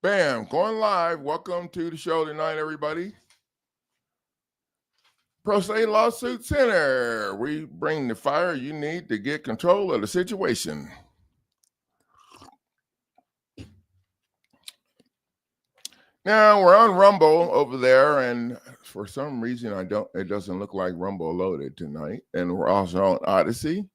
Bam, going live. Welcome to the show tonight, everybody. Pro Se Lawsuit Center. We bring the fire you need to get control of the situation. Now we're on Rumble over there, and for some reason it doesn't look like Rumble loaded tonight. And we're also on Odyssey.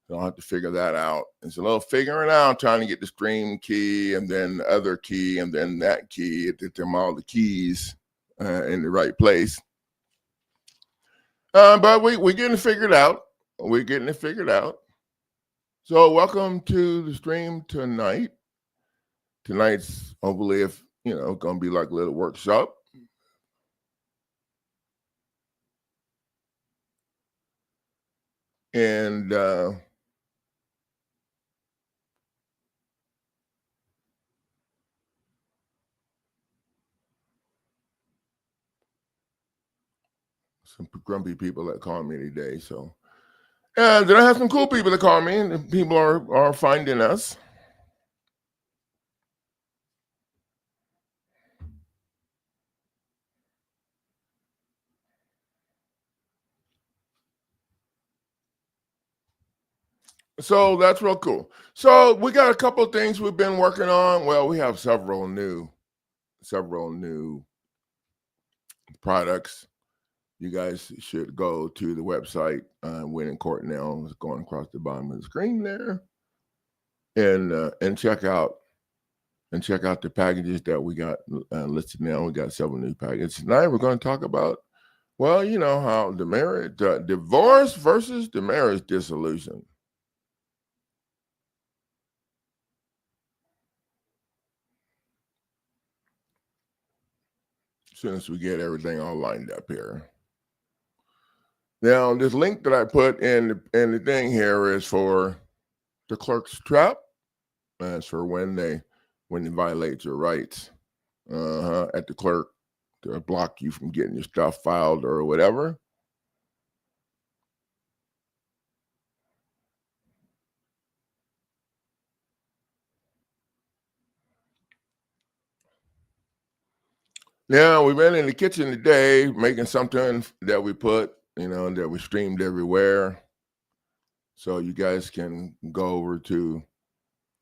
So I'll have to figure that out. It's a little figuring out, trying to get the stream key and then the other key and then that key, get them all the keys in the right place. But we're getting it figured out. We're getting it figured out. So welcome to the stream tonight. Tonight's hopefully, if going to be like a little workshop. And some grumpy people that call me today. So, and then I have some cool people that call me, and people are finding us. So that's real cool. So we got a couple of things we've been working on. Well, we have several new products. You guys should go to the website, Winning Court Now. It's going across the bottom of the screen there, and check out the packages that we got listed now. We got several new packages tonight. We're going to talk about, well, how the divorce versus the marriage dissolution. As soon as we get everything all lined up here. Now, this link that I put in the thing here is for the clerk's trap. That's for when they violate your rights at the clerk to block you from getting your stuff filed or whatever. Now, we've been in the kitchen today making something that we put, that we streamed everywhere. So you guys can go over to,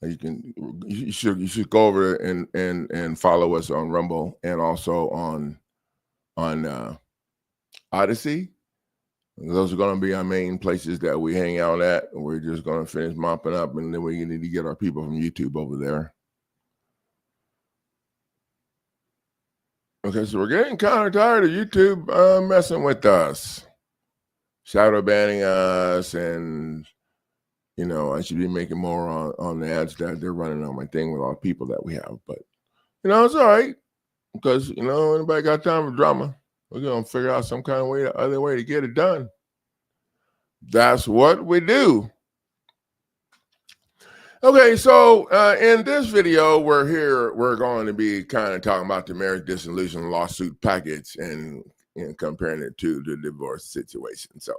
you should go over and follow us on Rumble and also on Odyssey. Those are going to be our main places that we hang out at. We're just going to finish mopping up, and then we need to get our people from YouTube over there. Okay, so we're getting kind of tired of YouTube messing with us, shadow banning us, and I should be making more on the ads that they're running on my thing with all the people that we have. But it's all right, because anybody got time for drama? We're gonna figure out some kind of other way to get it done. That's what we do. Okay, so in this video, we're going to be kind of talking about the marriage dissolution lawsuit package and comparing it to the divorce situation. So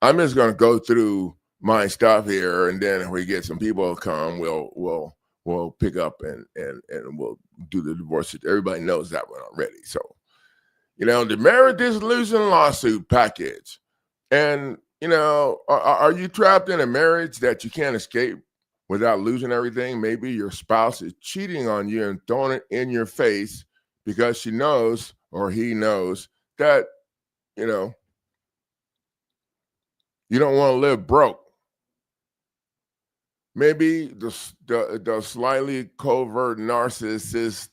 I'm just going to go through my stuff here, and then if we get some people to come, we'll pick up and we'll do the divorce. Everybody knows that one already. So the marriage dissolution lawsuit package, and are you trapped in a marriage that you can't escape without losing everything? Maybe your spouse is cheating on you and throwing it in your face because she knows or he knows that, you don't want to live broke. Maybe the slightly covert narcissist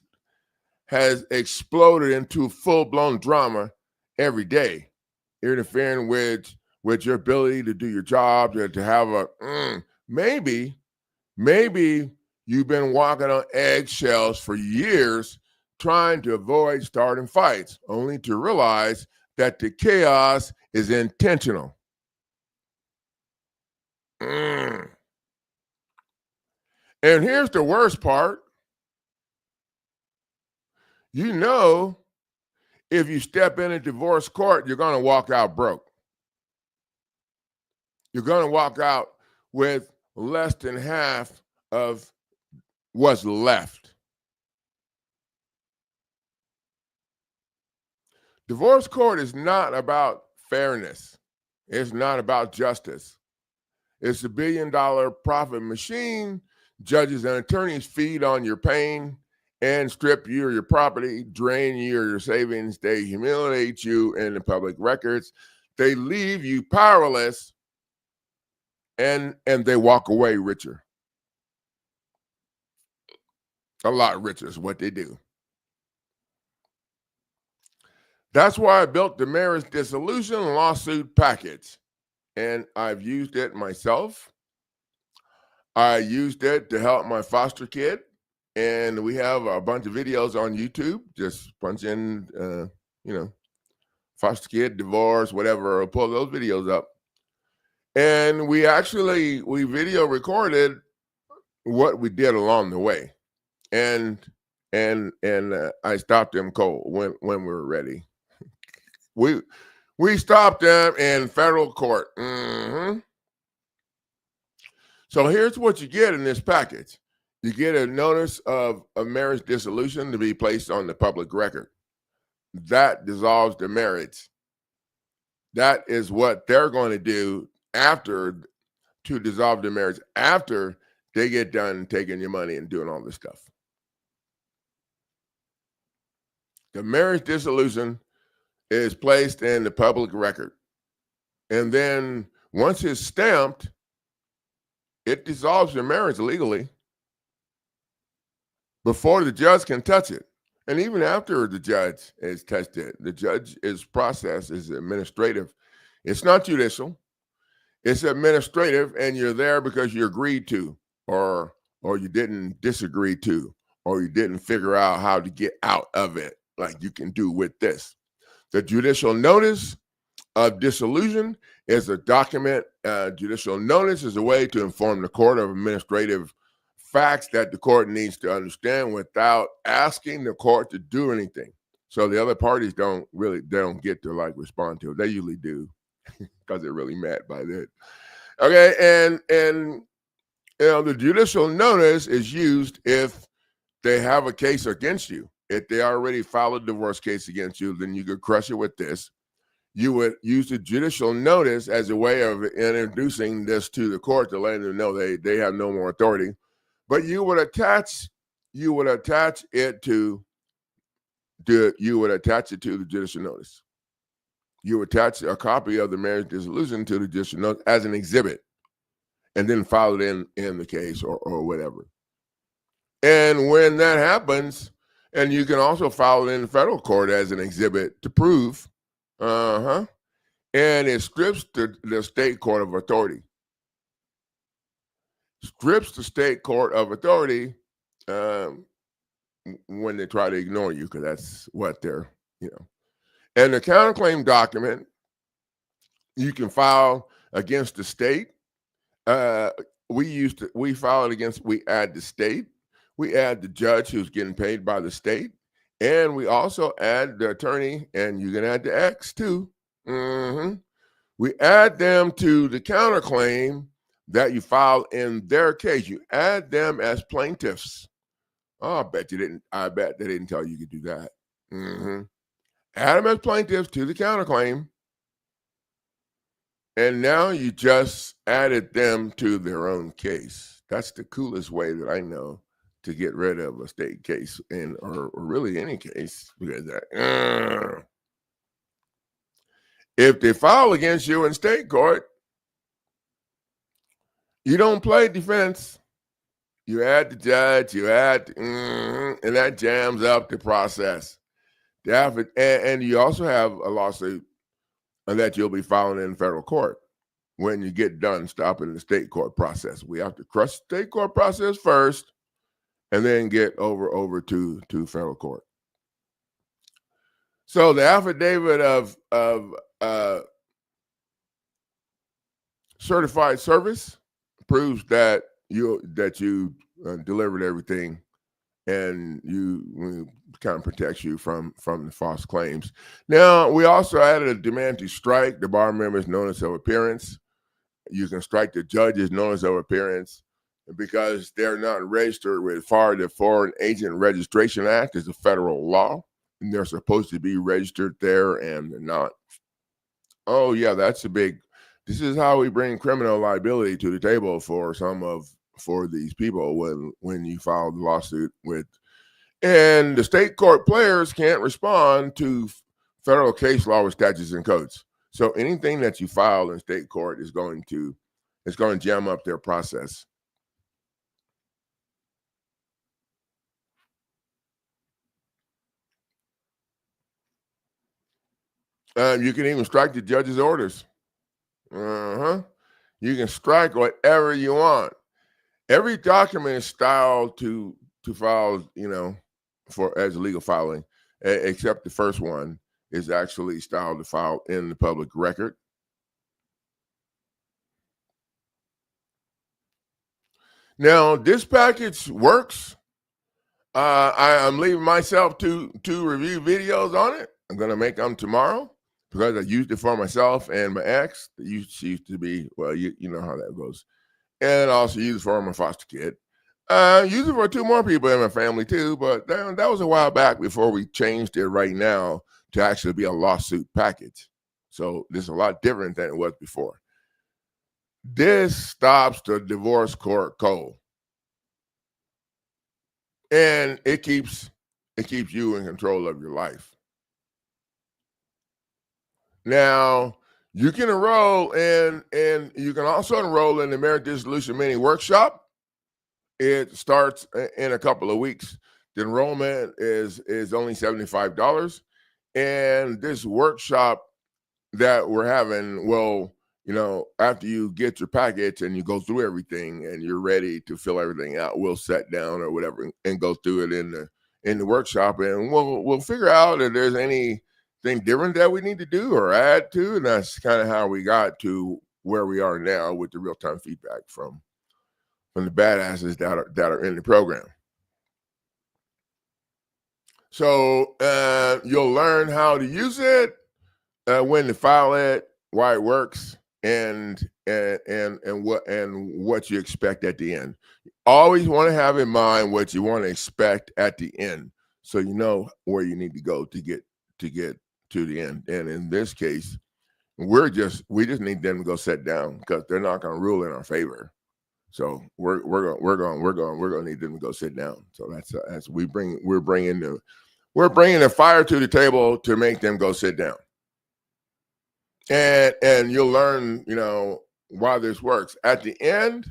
has exploded into full-blown drama every day, interfering with your ability to do your job, to have maybe you've been walking on eggshells for years trying to avoid starting fights, only to realize that the chaos is intentional. And here's the worst part. If you step in a divorce court, you're going to walk out broke. You're going to walk out with less than half of what's left. Divorce court is not about fairness. It's not about justice. It's a billion-dollar profit machine. Judges and attorneys feed on your pain and strip you of your property, drain you of your savings. They humiliate you in the public records. They leave you powerless, and they walk away richer. A lot richer is what they do. That's why I built the marriage dissolution lawsuit package, and I've used it myself. I used it to help my foster kid, and we have a bunch of videos on YouTube. Just punch in, foster kid, divorce, whatever, or pull those videos up. And we video recorded what we did along the way. And I stopped them cold when we were ready. We stopped them in federal court. So here's what you get in this package. You get a notice of a marriage dissolution to be placed on the public record. That dissolves the marriage. That is what they're going to do to dissolve the marriage after they get done taking your money and doing all this stuff. The marriage dissolution is placed in the public record. And then once it's stamped, it dissolves your marriage legally before the judge can touch it. And even after the judge has touched it, the judge's process is administrative. It's not judicial. It's administrative, and you're there because you agreed to, or you didn't disagree to, or you didn't figure out how to get out of it like you can do with this. The judicial notice of dissolution is a document. Judicial notice is a way to inform the court of administrative facts that the court needs to understand without asking the court to do anything. So the other parties don't get to respond to it. They usually do because they're really mad by that. Okay, and the judicial notice is used if they have a case against you. If they already filed a divorce case against you, then you could crush it with this. You would use the judicial notice as a way of introducing this to the court to let them know they have no more authority. But you would attach it to the judicial notice. You attach a copy of the marriage dissolution to the judicial notice as an exhibit, and then file it in the case or whatever. And when that happens, and you can also file it in the federal court as an exhibit to prove, and it strips the state court of authority. Strips the state court of authority when they try to ignore you, because that's what they're, And the counterclaim document you can file against the state. We file it against, we add the state, we add the judge who's getting paid by the state, and we also add the attorney, and you can add the ex too. We add them to the counterclaim that you filed in their case. You add them as plaintiffs. Oh, I bet they didn't tell you could do that. Add them as plaintiffs to the counterclaim, and now you just added them to their own case. That's the coolest way that I know to get rid of a state case, or really any case, because if they file against you in state court, you don't play defense. You add the judge, and that jams up the process. And you also have a lawsuit that you'll be filing in federal court when you get done stopping the state court process. We have to crush the state court process first, and then get over to federal court. So the affidavit of certified service proves that you delivered everything, and you kind of protects you from the false claims. Now, we also added a demand to strike the bar member's notice of appearance. You can strike the judge's notice of appearance because they're not registered with FAR. The Foreign Agent Registration Act is a federal law. they're supposed to be registered there and they're not. Oh yeah, that's a big. This is how we bring criminal liability to the table for for these people when you file the lawsuit with, and the state court players can't respond to federal case law with statutes and codes. So anything that you file in state court is going to jam up their process. You can even strike the judge's orders. You can strike whatever you want. Every document is styled to file, for as legal filing, except the first one is actually styled to file in the public record. Now, this package works. I'm leaving myself two review videos on it. I'm gonna make them tomorrow because I used it for myself and my ex. She used to be, well, you know how that goes, and also use it for my foster kid. Use it for two more people in my family too, but that was a while back before we changed it right now to actually be a lawsuit package. So this is a lot different than it was before. This stops the divorce court cold, and it keeps you in control of your life. Now you can enroll and you can also enroll in the Marriage Dissolution Mini Workshop. It starts in a couple of weeks. The enrollment is only $75, and this workshop that we're having, well, after you get your package and you go through everything and you're ready to fill everything out, we'll sit down or whatever and go through it in the workshop, and we'll figure out if there's anything different that we need to do or add to, and that's kind of how we got to where we are now with the real-time feedback from the badasses that are in the program. So you'll learn how to use it, when to file it, why it works, and what you expect at the end. Always want to have in mind what you want to expect at the end, so you know where you need to go to get to the end. And in this case, we just need them to go sit down because they're not going to rule in our favor. So we're going to need them to go sit down. So that's we're bringing the fire to the table to make them go sit down. And you'll learn, why this works. At the end,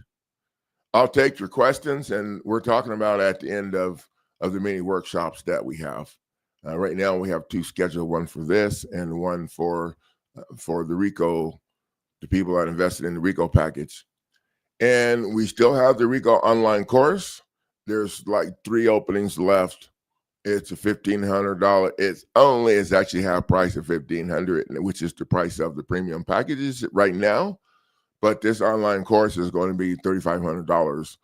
I'll take your questions, and we're talking about at the end of the mini workshops that we have. Right now, we have two scheduled, one for this and one for the RICO, the people that invested in the RICO package. And we still have the RICO online course. There's like 3 openings left. It's a $1,500. It's actually half price of $1,500, which is the price of the premium packages right now. But this online course is going to be $3,500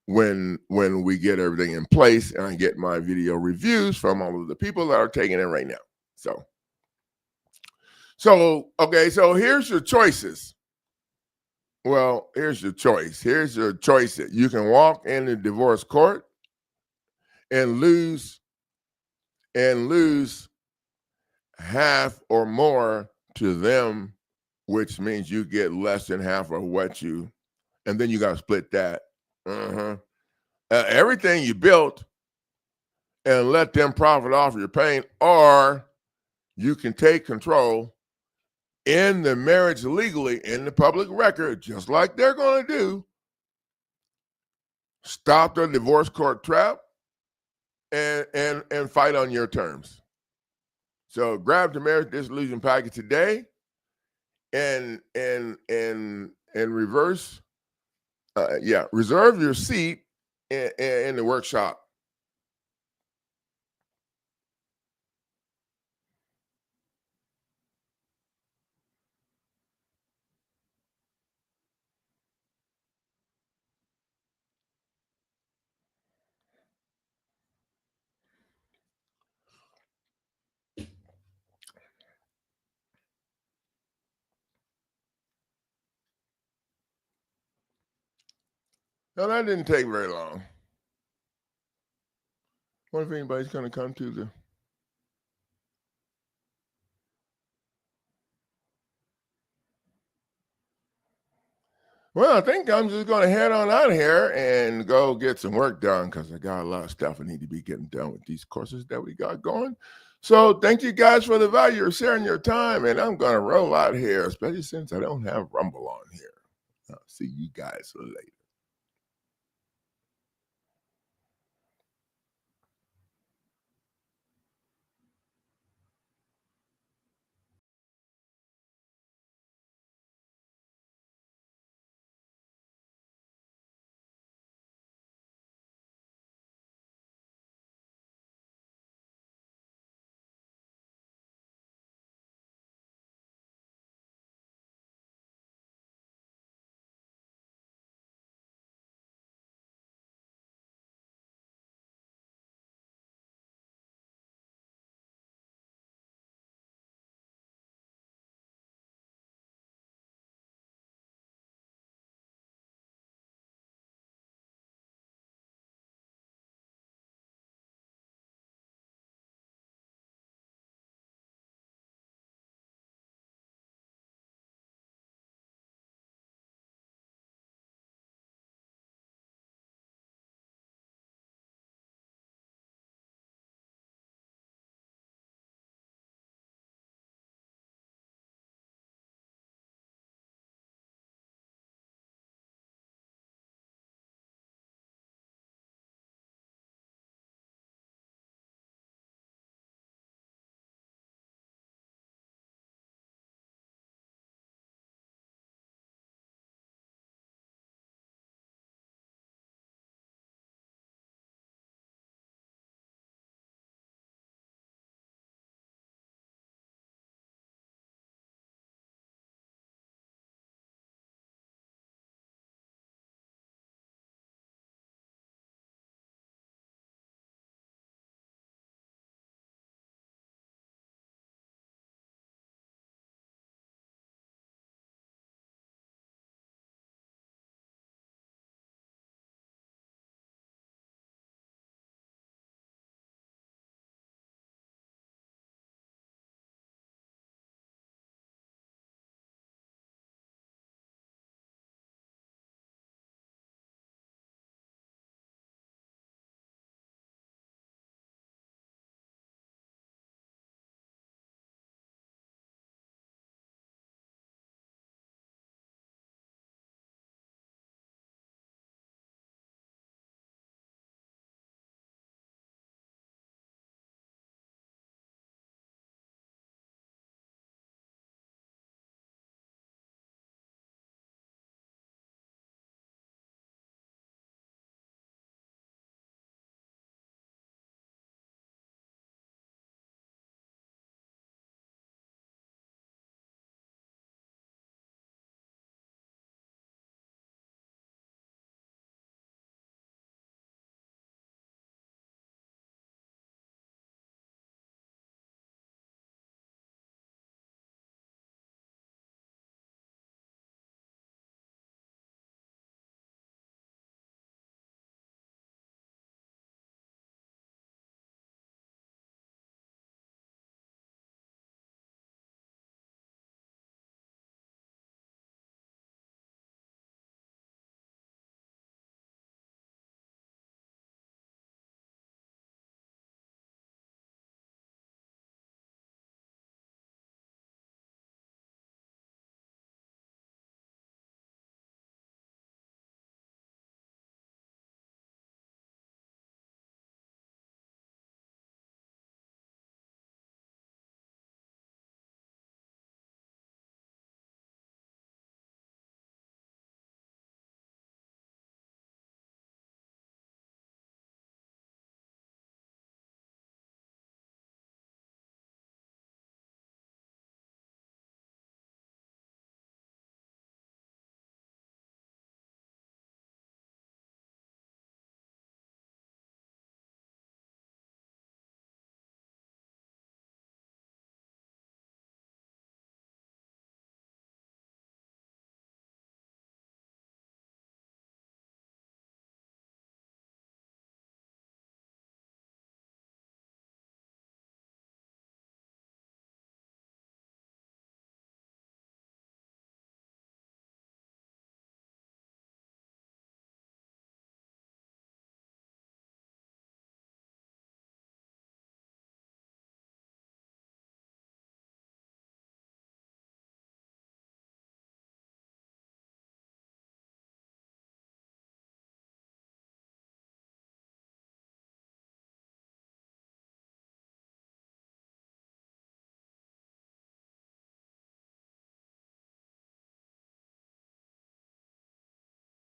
when we get everything in place and I get my video reviews from all of the people that are taking it right now. So okay, so here's your choices. Well, here's your choice. Here's your choice. You can walk in the divorce court and lose half or more to them, which means you get less than half of what and then you got to split that. Everything you built and let them profit off your pain, or you can take control in the marriage legally in the public record, just like they're going to do. Stop the divorce court trap and fight on your terms. So grab the Marriage Dissolution package today and reserve your seat in the workshop. Now, that didn't take very long. I wonder if anybody's going to come to the Well, I think I'm just going to head on out of here and go get some work done because I got a lot of stuff I need to be getting done with these courses that we got going. So thank you guys for the value of sharing your time. And I'm going to roll out here, especially since I don't have Rumble on here. I'll see you guys later.